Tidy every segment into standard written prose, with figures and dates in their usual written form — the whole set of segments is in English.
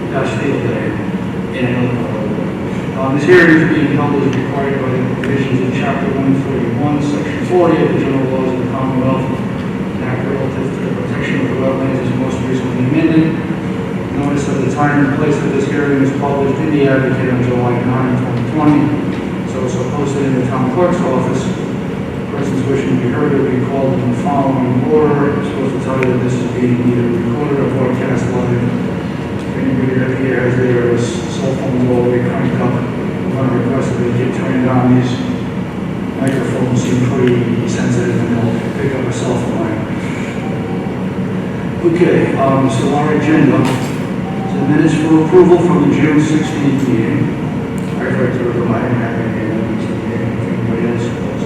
Dutch Field Day in another part of the world. This hearing is being held as required by the provisions of Chapter 141, Section 40 of the General Laws of the Commonwealth. An act relative to the protection of the wetlands is most recently amended. Notice of the time and place of this hearing is published in the Advocate on July 9, 2020. It's also posted in the town clerk's office. Persons wishing to be heard will be called in the following order. I'm supposed to tell you that this is being either recorded or broadcast live. If anybody up here has their cell phones all the way cranked up, I'm going to request that they get turned on. These microphones seem pretty sensitive and they'll pick up a cell phone line. Okay, so our agenda is the minutes for approval from the June 16th meeting. I've read through them. I didn't have any amendments to the meeting. If anybody else does.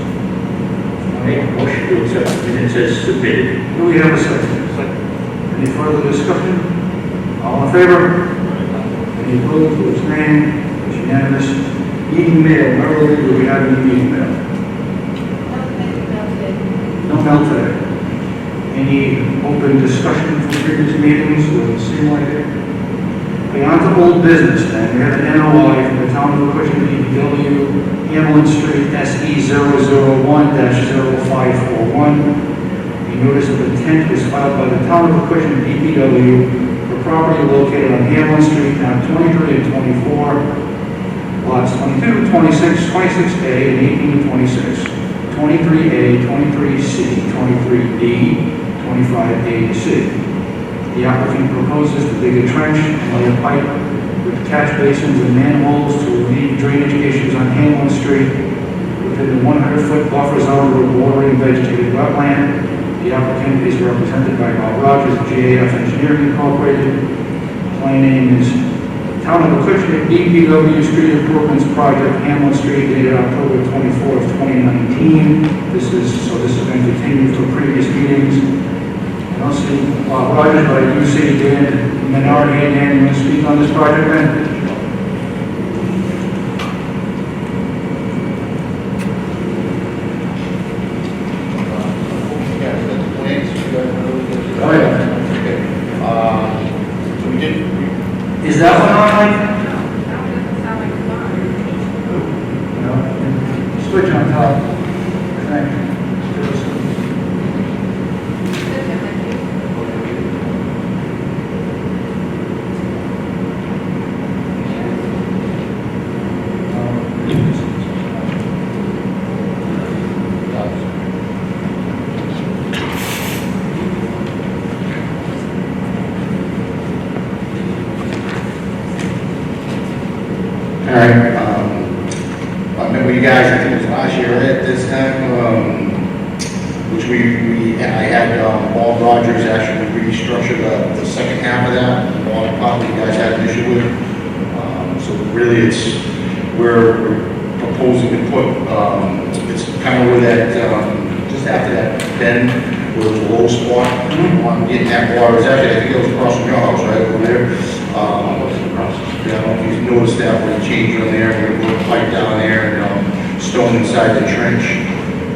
Make a motion to accept the minutes as submitted. Do we have a second? Any further discussion? All in favor? Any opposed or abstained? It's unanimous. Email. Marilyn, do we have any email? No mail today. Any open discussion from previous meetings? Does it seem like it? Okay, on to old business then. We have an NOI from the town of Acushnet, DPW, Hamlin Street, SE 001-0541. The notice of intent is filed by the town of Acushnet, DPW, for property located on Hamlin Street, map 23 and 24, lots 22, 26, 26A, and 18 to 26, 23A, 23C, 23D, 25A to C. The applicant proposes to dig a trench and lay a pipe with catch basins and manholes to relieve drainage issues on Hamlin Street within the 100-foot buffer zone of a watering vegetated wetland. The applicant is represented by Bob Rogers, GAF Engineering Incorporated. Plain name is Town of Acushnet DPW Street Improvements Project, Hamlin Street, dated October 24th, 2019. This has been continued from previous meetings. I don't see Bob Rogers, but I do see Dan Minority. And Dan, you want to speak on this project, then? Oh, yeah. So we did. Is that one on, like? No. Switch on top. Thank you. I met with you guys, I think it was last year at this time, which I had Bob Rogers actually restructure the second half of that, a lot of property you guys had an issue with. So really we're proposing to put, it's kind of where that, just after that bend, where there's a low spot on getting that water. It's actually, I think it was across from your house, right, over there. Yeah, I don't know if you've noticed that when you change on there, we're going to put a pipe down there and stone inside the trench.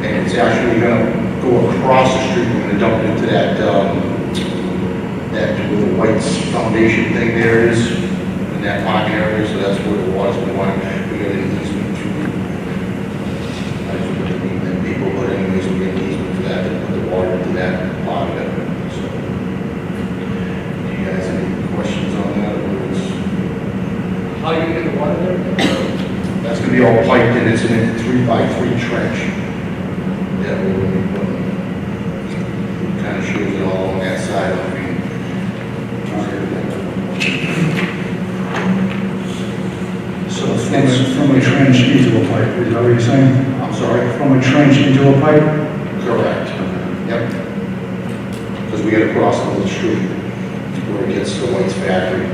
And it's actually going to go across the street. We're going to dump it into that where the white foundation thing there is, in that parking area. So that's where the water's going to want. We got an easement through. I just want to meet them people, but anyways, we get an easement for that to put the water into that part of it. So, do you guys have any questions on that? How do you get the water there? That's going to be all piped in. It's in a 3x3 trench. Yeah, we're going to be putting. It kind of shows it all on that side of the. So from a trench into a pipe, is that what you're saying? I'm sorry? From a trench into a pipe? Correct. Yep. Because we got to cross the little street where it gets to the White's factory.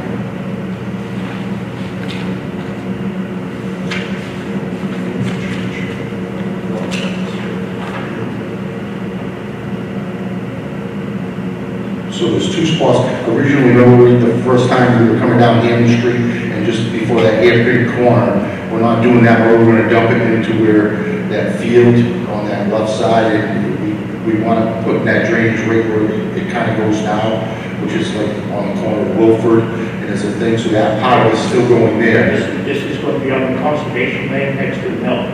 So there's two spots. Originally, remember the first time we were coming down Hammond Street and just before that hairpin corner, we're not doing that, but we're going to dump it into where that field on that left side, and we want to put that drainage right where it kind of goes now, which is like on the corner of Wilford and it's a thing, so that part of it's still going there. This is going to be on the conservation land next to the mill.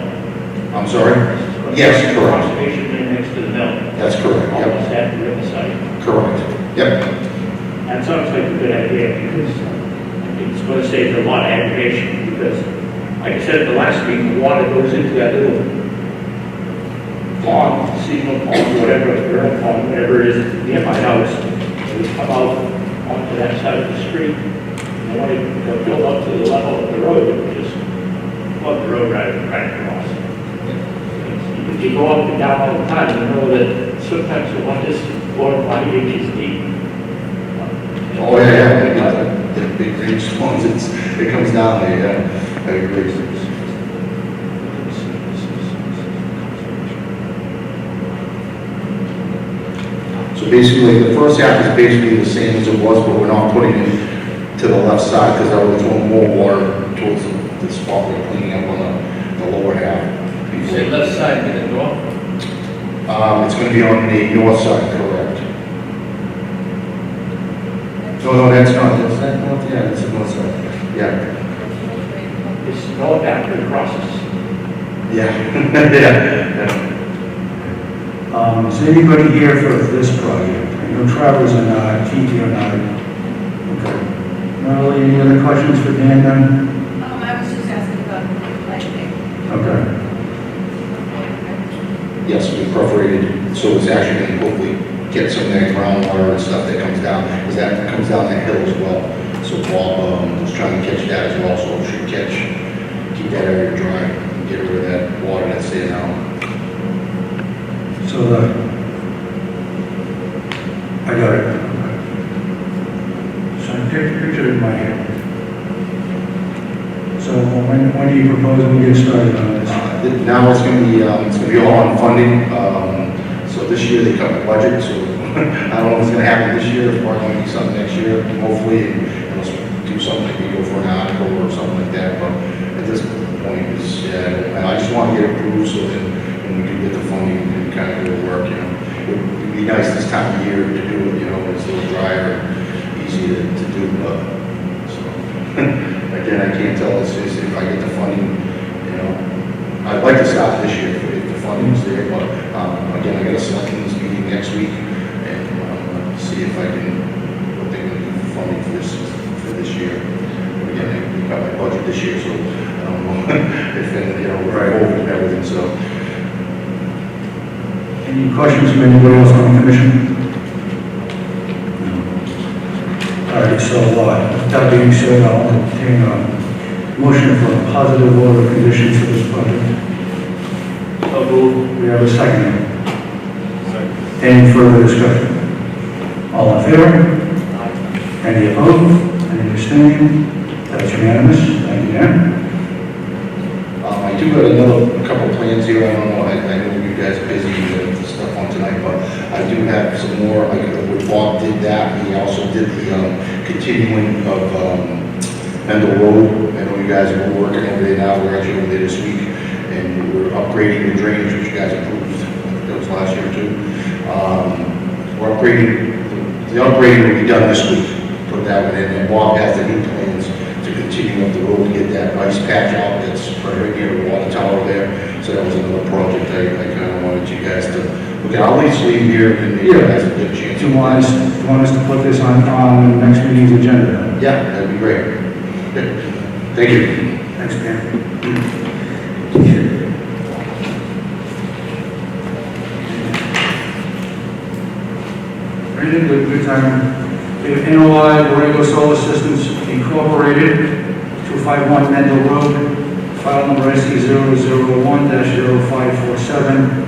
I'm sorry? This is going to be Yes, on the correct. Conservation land next to the mill. That's correct, yep, Almost at the riverside. correct, yep. That sounds like a good idea because it's going to save a lot of aggravation because, like I said, the last week, the water goes into that little pond, seasonal pond, whatever, vernal pond, whatever it is near my house. It would come out onto that side of the street. And when it got filled up to the level of the road, it would just flood the road right across. If you go up and down all the time, you know that sometimes the one is 4 or 5 inches deep. Oh, yeah, the big green stones, it comes down there, yeah, I agree. So basically, the first half is basically the same as it was, but we're not putting it to the left side, because I was throwing more water towards the spot we're cleaning up on the lower half. You say left side, get it north? It's gonna be on the north side, correct? No, that's not, that's that north, yeah, that's the north side, yeah. It's north after it crosses. Yeah, yeah. Is anybody here for this project? I know Travis and Kiki are not. Okay. Marley, any other questions for Dan then? I was just asking about the lighting. Okay. Yes, we perforated, so it's actually gonna hopefully get some of that groundwater and stuff that comes down, because that comes down that hill as well. So Bob was trying to catch that as well, so it should keep that area dry, and get rid of that water that's there now. So I got it. So I take a picture in my head. So when do you propose we get started on this? Now it's gonna be all on funding, so this year they cut the budget, so I don't know what's gonna happen this year, it's probably gonna be something next year, hopefully, and let's do something, maybe go for an article or something like that, but at this point, I just want to get approved so that when we do get the funding, we can kind of go to work, you know. It'd be nice this time of year to do it, you know, it's a little drier, easy to do, but, so, again, I can't tell, it's just if I get the funding, you know, I'd like to start this year if the funding's there, but, again, I got a selectmen's meeting next week, and see if I can, what they're gonna do for funding for this year. But again, we got my budget this year, so I don't know if, you know, we're over and everything, so. Any questions from anybody else on the commission? All right, so that being said, I'll entertain a motion for a positive order of conditions for this project. So move. We have a second. Any further discussion? All in favor? Any opposed? Any abstaining? That's unanimous. Thank you, Dan. I do have a couple plans here, I don't know, I know you guys are busy with the stuff on tonight, but I do have some more, like, when Bob did that, he also did the continuing of Mendel Road. I know you guys are working over there now, we're actually over there this week, and we're upgrading the drainage, which you guys approved, that was last year too. We're upgrading, the upgrading will be done this week, put that one in, and Bob has the new plans to continue up the road to get that ice patch out that's right near the water tower there. So that was another project I kind of wanted you guys to look at. I'll at least leave here and maybe you guys will get a chance. Do you want us to put this on the next meeting's agenda? Yeah, that'd be great. Thank you. Thanks, Dan. Ready? Good time. NOI Borrego Solar Systems Incorporated, 251 Mendel Road, file number SC 001-0547.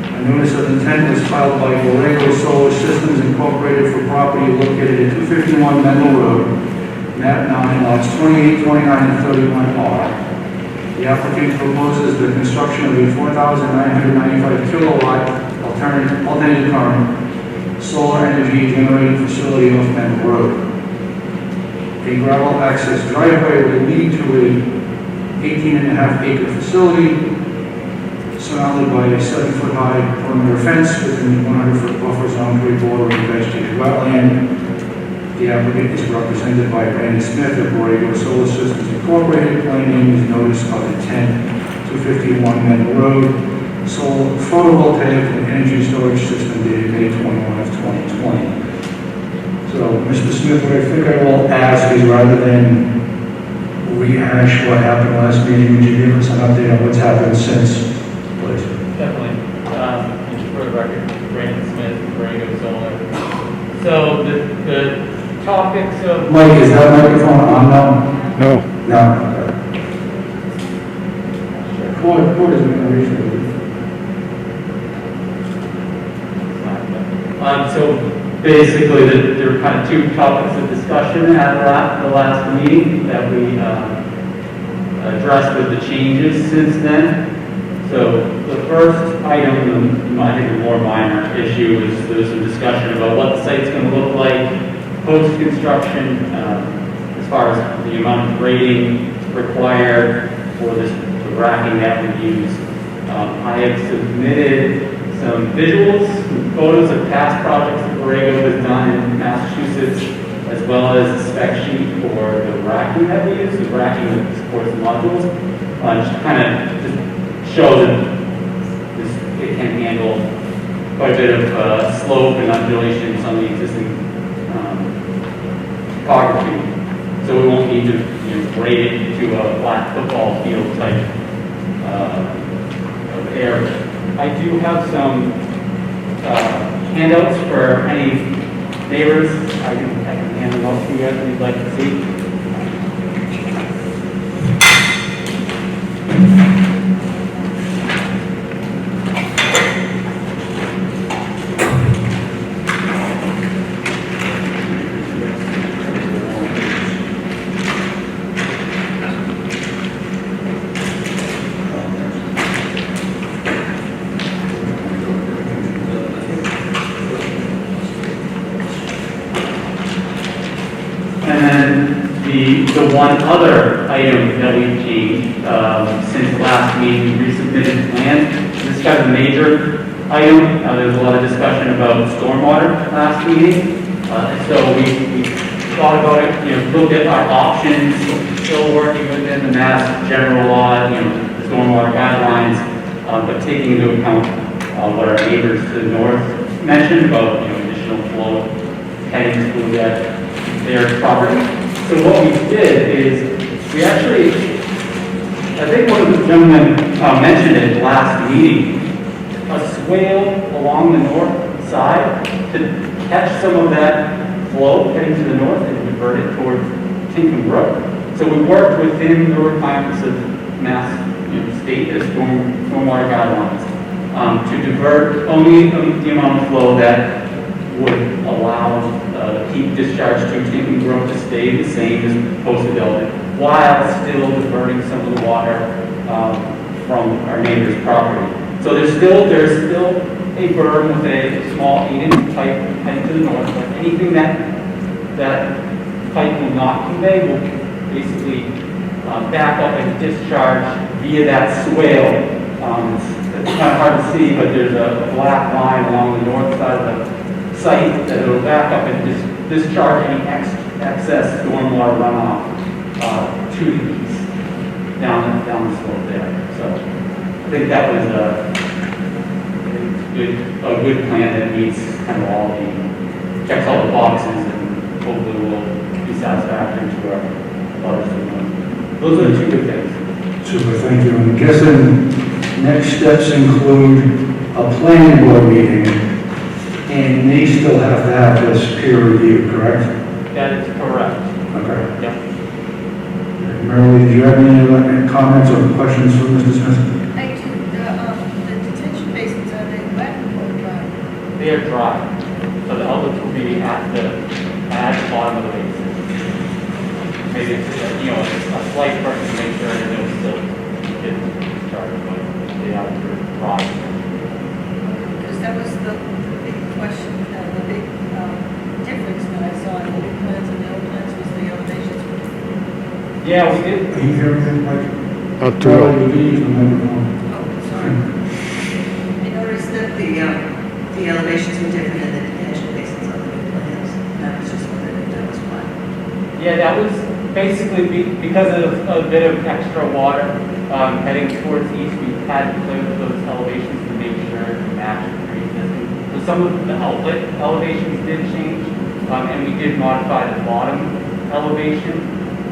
A notice of intent was filed by Borrego Solar Systems Incorporated for property located at 251 Mendel Road, map 9, lots 28, 29, and 31R. The applicant proposes the construction of a 4,995 kilowatt alternating current solar energy generating facility off Mendel Road. A gravel access driveway will lead to a 18.5-acre facility surrounded by a 7-foot high perimeter fence within the 100-foot buffer zone to a bordering vegetated wetland. The applicant is represented by Brandon Smith of Borrego Solar Systems Incorporated. Plain name is notice of intent, 251 Men Road. Solar photovoltaic and energy storage system dated May 21 of 2020. So, Mr. Smith, what I think I will ask is rather than rehash what happened last meeting, would you give us an update on what's happened since, please? Definitely. Just for the record, Brandon Smith, Borrego Solar. So the topics of... Mike, is that microphone on now? No. No. Court isn't going to reach it. So basically, there were kind of two topics of discussion at the last meeting that we addressed with the changes since then. So the first item, I think the more minor issue, is there was some discussion about what the site's going to look like post-construction, as far as the amount of grading required for the racking that we use. I have submitted some visuals, some photos of past projects that Borrego has done in Massachusetts, as well as a spec sheet for the racking that we use, the racking that supports the modules. Just kind of just show that it can handle quite a bit of slope and undulations on the existing topography. So we won't need to grade it to a flat football field type of area. I do have some handouts for any neighbors. I can hand them out to you guys if you'd like to see. The one other item that we've changed since the last meeting, we resubmitted plans. This is kind of a major item. There was a lot of discussion about stormwater last meeting. So we thought about it, looked at our options, still working within the Mass General Law, the stormwater guidelines, but taking into account what our neighbors to the north mentioned about additional flow heading through their property. So what we did is, we actually, I think one of the gentlemen mentioned it last meeting, a swale along the north side to catch some of that flow heading to the north and divert it towards Tinkham Brook. So we worked within the requirements of Mass state stormwater guidelines to divert only the amount of flow that would allow peak discharge to Tinkham Brook to stay the same as post-development, while still diverting some of the water from our neighbor's property. So there's still a berm with a small 8-inch pipe heading to the north, but anything that pipe will not convey will basically back up and discharge via that swale. It's kind of hard to see, but there's a black line along the north side of the site that will back up and discharge any excess stormwater runoff to the east, down the slope there. So I think that was a good plan that meets kind of checks all the boxes, and hopefully will be satisfactory to our others. Those are the two good things. Super, thank you. I'm guessing next steps include a planning board meeting, and they still have to have this peer review, correct? That is correct. Okay. Yep. Marilyn, do you have any comments or questions for Mr. Smith? I do, the detention basins, are they wet or dry? They are dry, so the outlets will be at the bottom of the basin. Maybe it's a slight pressure to make sure that it'll still get discharged, but they are dry. Because that was the big question, the big difference that I saw in the new plans and the old plans was the elevations. Yeah, we did. Are you hearing me, Mike? Out to Oh, you can use the microphone. Oh, sorry. I noticed that the elevations were different in the detention basins on the new plans. And I was just wondering if that Yeah, that was basically because of a bit of extra water heading towards east. We had to play with those elevations to make sure we matched the pre-existing. So some of the outlet elevations did change, and we did modify the bottom elevation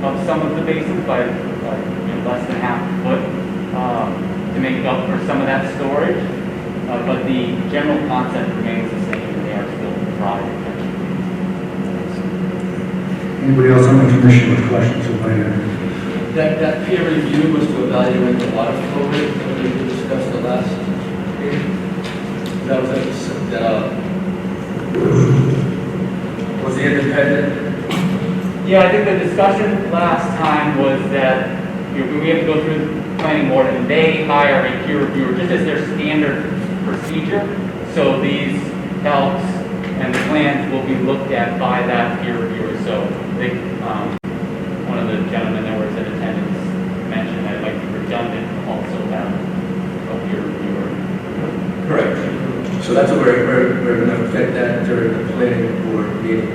of some of the basins by less than half a foot to make up for some of that storage. But the general concept remains the same, and they are still dry. Anybody else on the commission with questions of my That peer review was to evaluate the water flow rate that we discussed the last meeting. That was the independent. Yeah, I think the discussion last time was that we have to go through the planning board and they hire a peer reviewer just as their standard procedure. So these calcs and the plans will be looked at by that peer reviewer. So they, one of the gentlemen that was in attendance mentioned that it might be redundant to also have a peer reviewer. Correct. So that's what we're going to affect that during the planning board meeting.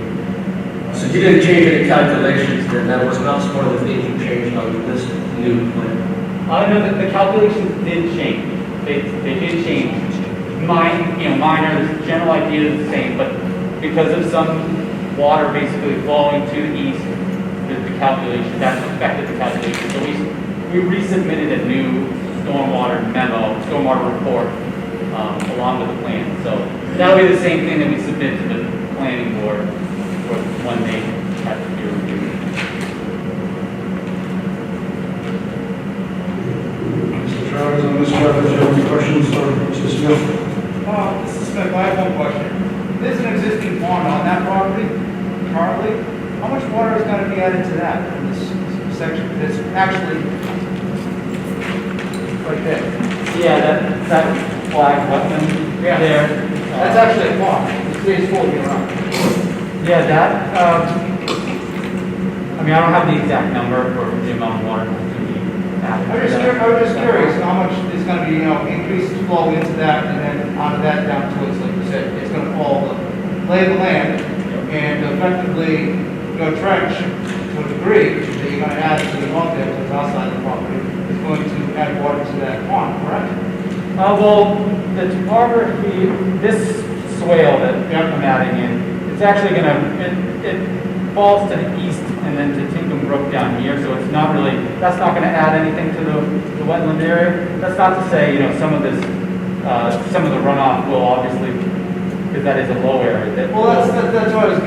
So you didn't change any calculations, then that was not one of the things you changed on this new plan. I know that the calculations did change. They did change. Minor, the general idea is the same, but because of some water basically flowing to the east, the calculation, that affected the calculation. So we resubmitted a new stormwater memo, stormwater report, along with the plan. So that'll be the same thing that we submit to the planning board for when they have to do a review. Mr. Travers, on this matter, do you have any questions for Mr. Smith? Mr. Smith, I have one question. There's an existing pond on that property currently. How much water is going to be added to that in this section? It's actually right there. Yeah, that flag button Yeah. there. That's actually a pond. It stays full year round. Yeah, that, I don't have the exact number for the amount of water to be added. I was just curious how much is going to be, increased flow into that and then out of that down towards, like you said, it's going to fall, lay the land and effectively, trench to a degree that you're going to add to the north there, to the south side of the property, is going to add water to that pond, correct? Well, the topography, this swale that I'm adding in, it's actually it falls to the east and then to Tinkham Brook down here, so it's not really, that's not gonna add anything to the wetland area. That's not to say, some of this, some of the runoff will obviously, because that is a low area. Well, that's what I was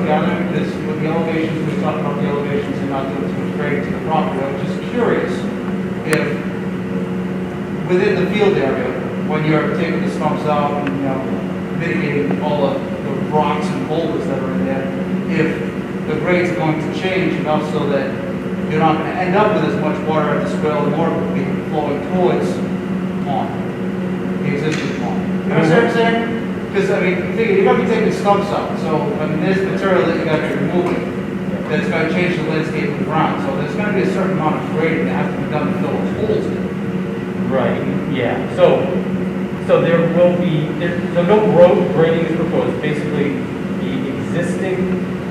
gathering, because with the elevations, we talked about the elevations and not doing too much grading to the property. I was just curious if within the field area, when you're taking the stumps out and, mitigating all of the rocks and boulders that are in there, if the grade's going to change enough so that you're not going to end up with as much water at the swale, and more will be flowing towards the pond, the existing pond. You understand what I'm saying? Because, you're going to be taking stumps out, so, there's material that you got to be removing that's going to change the landscape of the ground, so there's going to be a certain amount of grading that has to be done to fill those holes in. Right, yeah, so there will be, so no road grading is proposed. Basically, the existing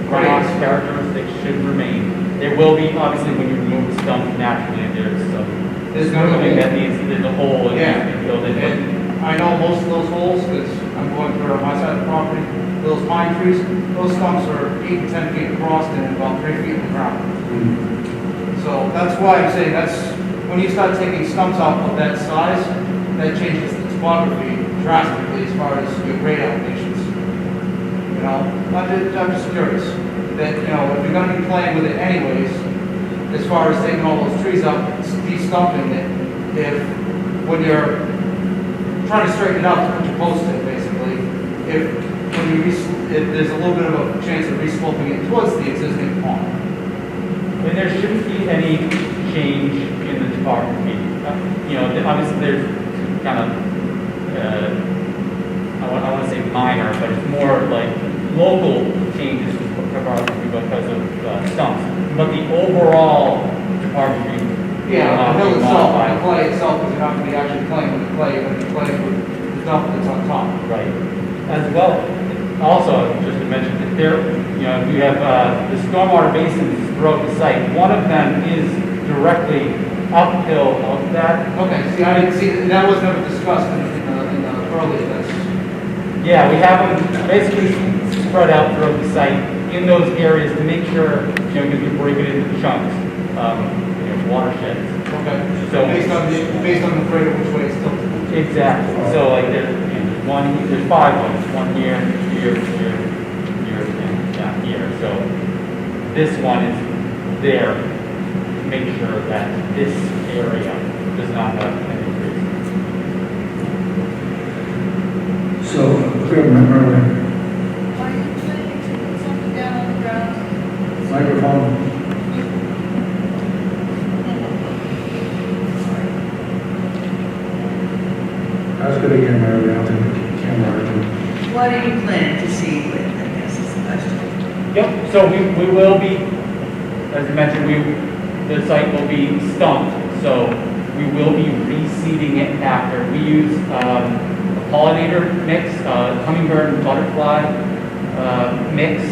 runoff characteristics should remain. There will be, obviously, when you remove the stump naturally, there's something that needs, there's a hole that needs to be filled in. And I know most of those holes, because I'm going through on my side of the property, those pine trees, those stumps are 8 to 10 feet across and about 3 feet in the ground. So that's why I'm saying when you start taking stumps out of that size, that changes the topography drastically as far as your grade elevations. I'm just curious that, if you're going to be playing with it anyways, as far as taking all those trees out, de-stumping it, when you're trying to straighten it out to put your post in, basically, if there's a little bit of a chance of re-sloping it towards the existing pond. There shouldn't be any change in the topography. Obviously there's kind of, I want to say minor, but it's more like local changes to topography because of stumps. But the overall topography. Yeah, the hill itself, the clay itself, because you're not going to be actually playing with the clay, you're going to be playing with the stuff that's on top. Right. As well, also, just to mention, that there, you know, you have the stormwater basins throughout the site. One of them is directly uphill of that. Okay, see, I didn't see, that was never discussed in the earlier list. Yeah, we have them basically spread out throughout the site in those areas to make sure, you know, because we break it into chunks, you know, watersheds. Okay, So- based on the grade of which way it's tilted. Exactly. So like there's, you know, there's 5 ones, one here, here, here, here, and down here. So this one is there to make sure that this area does not have any trees. So, clear, remember, Are you planning to put something down on the ground? microphone. That's good again, Mary, I don't think the camera working. What are you planning to seed with, I guess is the question. Yep, so we will be, as I mentioned, the site will be stumped, so we will be reseeding it after. We use a pollinator mix, hummingbird and butterfly mix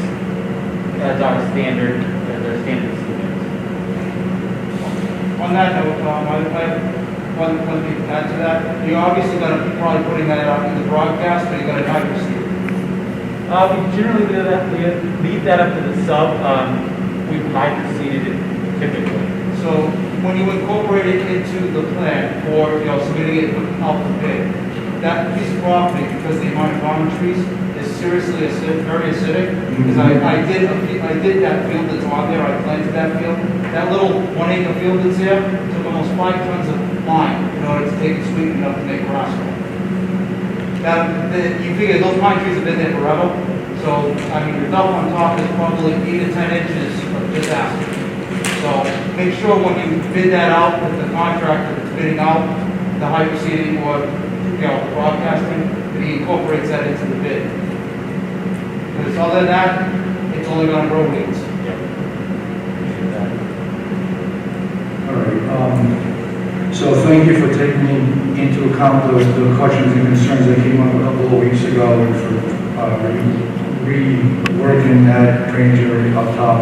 as our standard seed mix. On that note, one thing to add to that, you're obviously gonna be probably putting that out in the broadcast, but you're gonna hydro seed. We generally leave that up to the sub. We've hydro-seeded it typically. So when you incorporate it into the plan or, you know, submitting it out to bid, that piece of property, because the amount of almond trees is seriously acidic, very acidic. Because I did that field that's on there, I planted that field. That little 1 acre field that's there took almost 5 tons of lime in order to take it sweet enough to make grass grow. You figure those pine trees have been there forever, so, I mean, the dump on top is probably 8 to 10 inches of disaster. So make sure when you bid that out with the contractor that's bidding out the hydro seeding or, you know, broadcasting, that he incorporates that into the bid. Because other than that, it's only gonna grow weeds. All right, so thank you for taking into account the questions and concerns that came up a couple of weeks ago and for reworking that drainage area up top.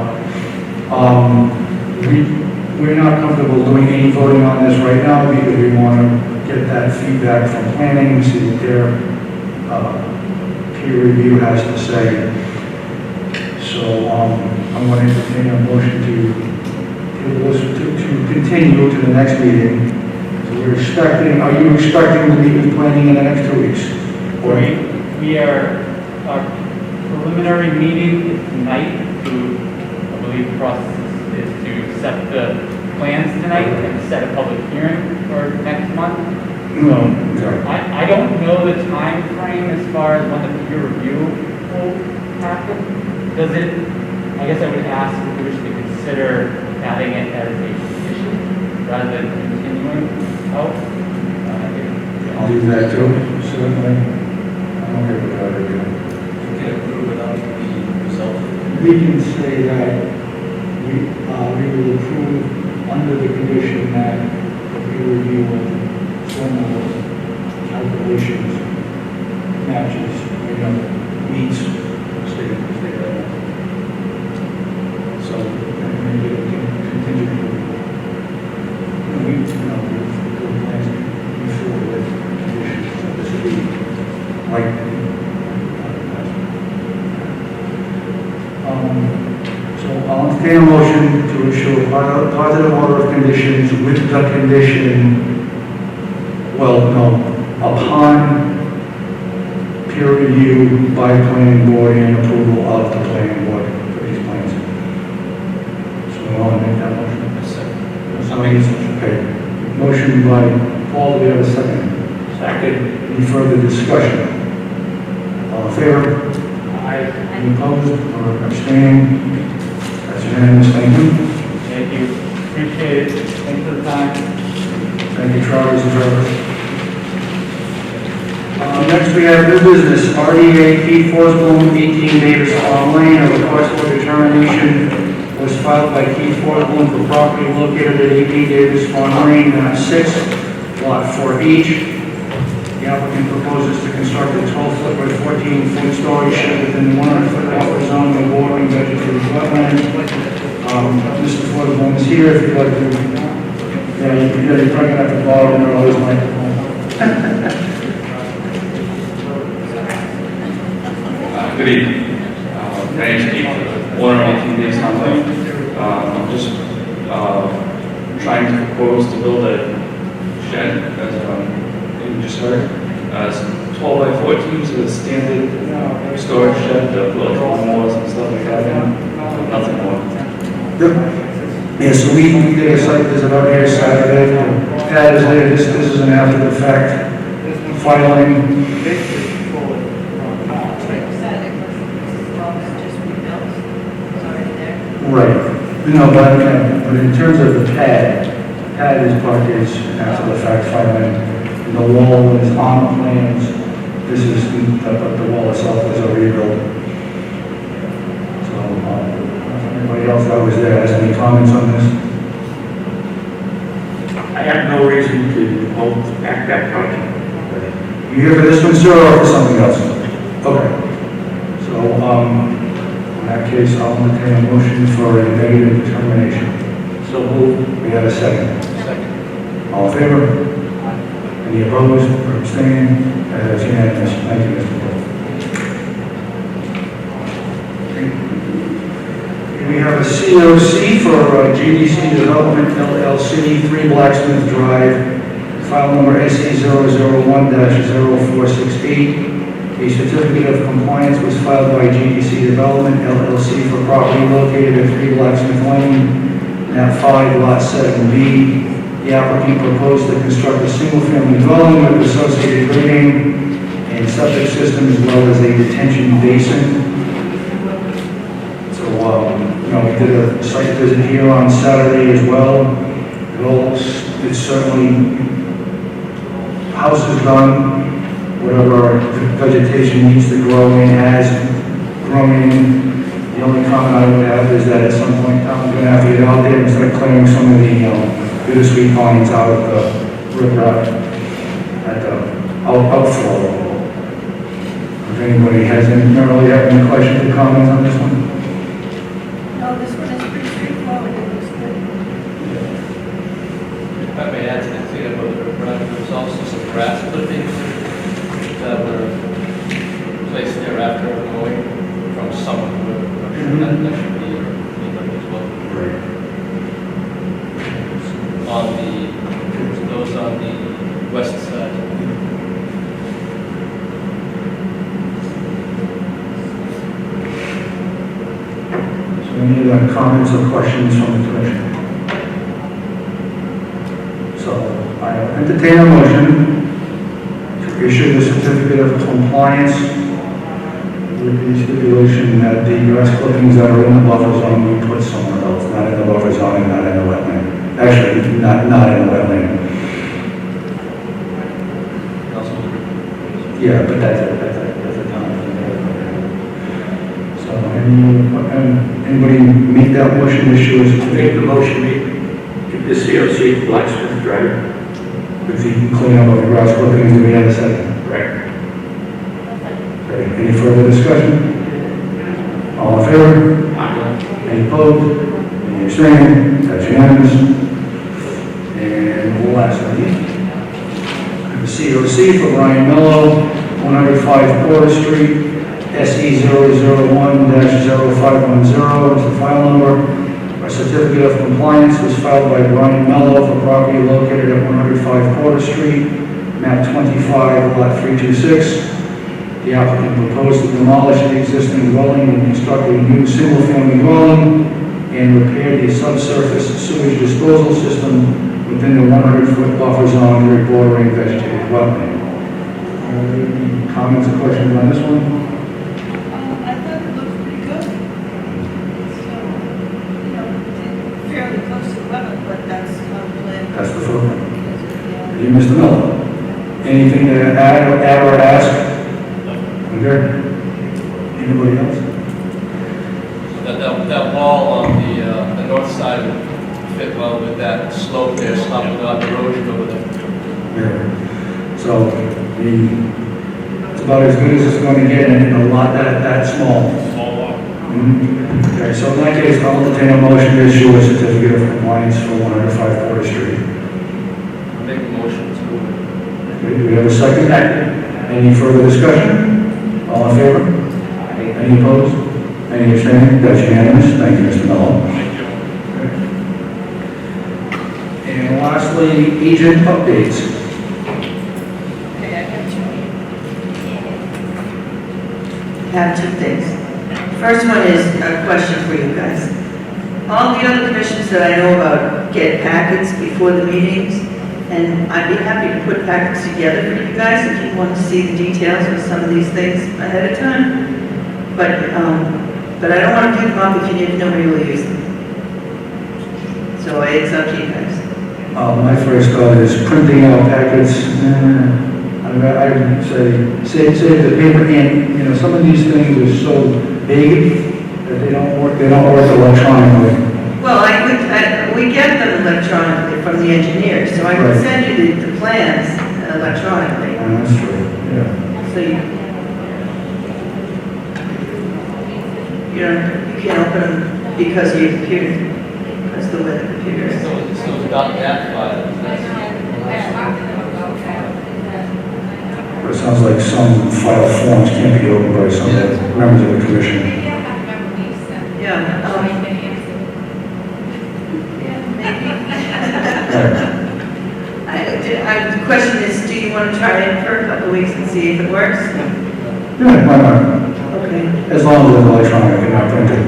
We're not comfortable doing any voting on this right now because we want to get that feedback from planning, see what their peer review has to say. So I'm going to entertain a motion to continue to the next meeting. So we're expecting, are you expecting to meet with planning in the next 2 weeks? Or Our preliminary meeting is tonight to, I believe the process is to set the plans tonight and set a public hearing for next month. Okay. I don't know the time frame as far as when the peer review will happen. Does it, I guess I would ask if we wish to consider adding it as a condition rather than continuing out. I'll do that too, certainly. I'm okay with that idea. You can approve without the result. We can say that we will approve under the condition that the peer review of some of the calculations matches, meets state level. So, maybe it can continue to, we plans before with conditions, so this would be like, so I'll entertain a motion to issue a positive order of conditions with the condition, well, no, upon peer review by planning board and approval of the planning board for these plans. So we want to make that motion. Okay. Motion by Paul, do we have a second? Second. Any further discussion? All in favor? I Any opposed or abstaining? That's unanimous, thank you. thank you, appreciate it, thanks for the time. Thank you, Travis and Trevor. Next, we have new business, RDA Keith Forsblom, 18 Davis Farm Lane. A request for determination was filed by Keith Forsblom for property located at 18 Davis Farm Lane, lot 6, lot 4H. The applicant proposes to construct a 12-foot by 14-foot storage shed within the 100-foot buffer zone of bordering vegetated wetland. Mr. Forsman is here if you'd like to. Yeah, you're probably gonna have to borrow him or his microphone. Good evening. My name is Pete, owner of 18 Days Town Lane. I'm just trying to propose to build a shed, as you just heard. It's 12 by 14, so it's standard storage shed, little lawnmowers and stuff like that. Nothing more. Yeah, so we did a site visit out here Saturday. Pad is there. This is an after the fact filing. Saturday was just rebuilt, it's already there. Right. No, but in terms of the pad is part is after the fact filing. The wall is on the plans. This is, the wall itself is a rebuild. So, anybody else that was there has any comments on this? I have no reason to hold back that project. You here for this one, sir, or for something else? Okay. So, in that case, I'll entertain a motion for a negative determination. So moved. We have a second. Second. All in favor? Any opposed or abstaining? That's unanimous. Thank you, Mr. Paul. We have a COC for GDC Development LLC, 3 Blacksmith Drive, file number SE001-0468. A certificate of compliance was filed by GDC Development LLC for property located at 3 Blacksmith Lane, map 5, lot 7B. The applicant proposed to construct a single-family dwelling with associated grading and septic system as well as a detention basin. So, we did a site visit here on Saturday as well. It's certainly, house is done, whatever vegetation needs to grow in has grown in. The only comment I would have is that at some point, I'm going to have to get out there and start clearing some of the bittersweet pines out of the riprap at the outflow. If anybody has any questions or comments on this one? No, this one is pretty straightforward, it looks good. If I may add to the cleanup of the riprap, there's also some grass clippings that were placed there after mowing from summer. That should be cleaned up as well. Those on the west side. So any other comments or questions from the commission? So I entertain a motion to issue the certificate of compliance with the stipulation that the grass clippings that are in the buffer zone we put somewhere else, not in the buffer zone and not in the wetland. Actually, not in the wetland. Yeah, but that's a time. So anybody make that motion, issue a Make the certificate? motion, the COC Blacksmith Drive. If you can clean up the grass clippings, do we have a second? Right. Okay, any further discussion? All in favor? Any opposed? Any abstaining? That's unanimous. And lastly, the COC for Brian Mello, 105 Porter Street, SE001-0510 is the file number. A certificate of compliance was filed by Brian Mello for property located at 105 Porter Street, map 25, lot 326. The applicant proposed to demolish the existing dwelling and construct a new single-family dwelling and repair the subsurface sewage disposal system within the 100-foot buffer zone bordering vegetated wetland. Any comments or questions on this one? I thought it looked pretty good. So, fairly close to the wetland, but that's how the plan. That's the footprint. Yeah. You, Mr. Miller, anything to add or ask? Okay. Anybody else? That wall on the north side would fit well with that slope there, stopping out erosion over there. Yeah. So I mean, it's about as good as it's going to get in a lot that small. Small lot. Okay, so in that case, I'll entertain a motion to issue a certificate of compliance for 105 Porter Street. I'll make a motion to, Okay, do we have a second? Any further discussion? All in favor? Any opposed? Any abstaining? That's unanimous. Thank you, Mr. Mello. Thank you. And lastly, agent updates. Okay, I have two. Have two things. First one is a question for you guys. All the other commissions that I know about get packets before the meetings, and I'd be happy to put packets together for you guys if you want to see the details of some of these things ahead of time. But I don't want to pick them up if nobody will use them. So it's up to you guys. My first thought is printing out packets. I would say, save the paper and, some of these things are so big that they don't work electronically. Well, we get them electronically from the engineers, so I can Right. send you the plans electronically. That's true, yeah. So you can't open them because of your computer, because the way the computer is. so .dat file, It sounds like some file forms can't be opened by some members of the commission. Yeah, the question is, do you want to try it for a couple of weeks and see if it works? Yeah, why not? Okay. As long as it's electronic and not printed.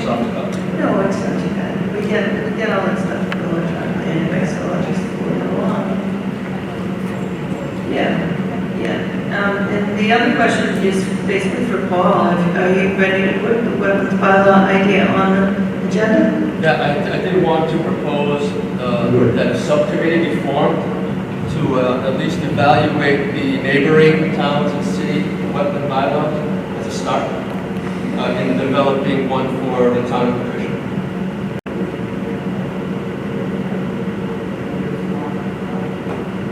soft copy. No, it's not too bad. We get all that stuff electronically anyway, so I'll just forward it along. Yeah. And the other question is basically for Paul. Are you ready to put the wetlands bylaw idea on the agenda? Yeah, I did want to propose that a subcommittee be formed to at least evaluate the neighboring towns and city wetland bylaw as a start in developing one for the town of Acushnet.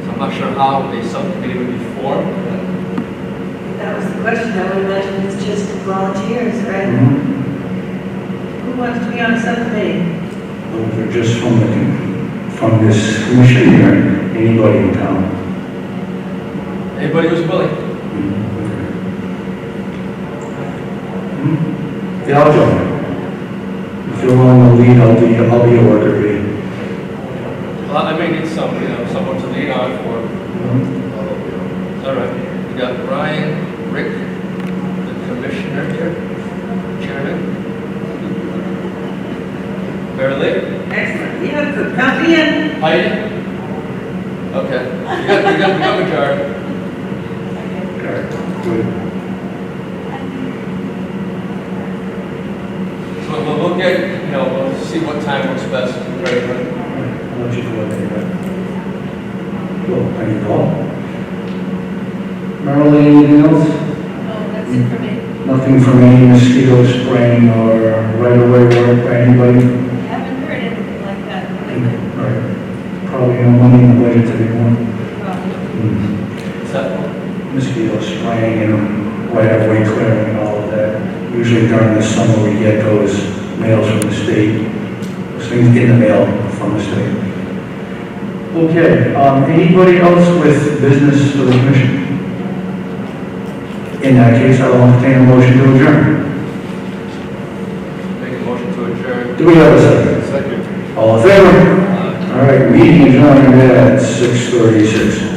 So I'm not sure how a subcommittee would be formed. That was the question. I would imagine it's just volunteers, right? Who wants to be on a subcommittee? They're just from this commission here, anybody in town. Anybody who's willing. Yeah, I'll join. If you're willing to lead, I'll be a worker bee. Well, I may need someone to lead on for. All right. We got Brian, Rick, the commissioner here, chairman. Mary Lee? Excellent. Yeah, good. Copy in. Heidi? Okay. We got majority. Good. So we'll get, we'll see what time works best. Right. I'll let you go ahead. Cool, thank you, Paul. Marilyn, anything else? No, that's it for me. Nothing from any mosquito spraying or right-of-way work by anybody? I haven't heard anything like that lately. Right. Probably no money in the budget anymore. Probably. Is that Mosquito spraying and right-of-way clearing and all of that. Usually during the summer, we get those mails from the state, those things in the mail from the state. Okay, anybody else with business for the commission? In that case, I will entertain a motion to adjourn. make a motion to adjourn? Do we have a second? Second. All in favor? All right, meeting adjourned at 6:36.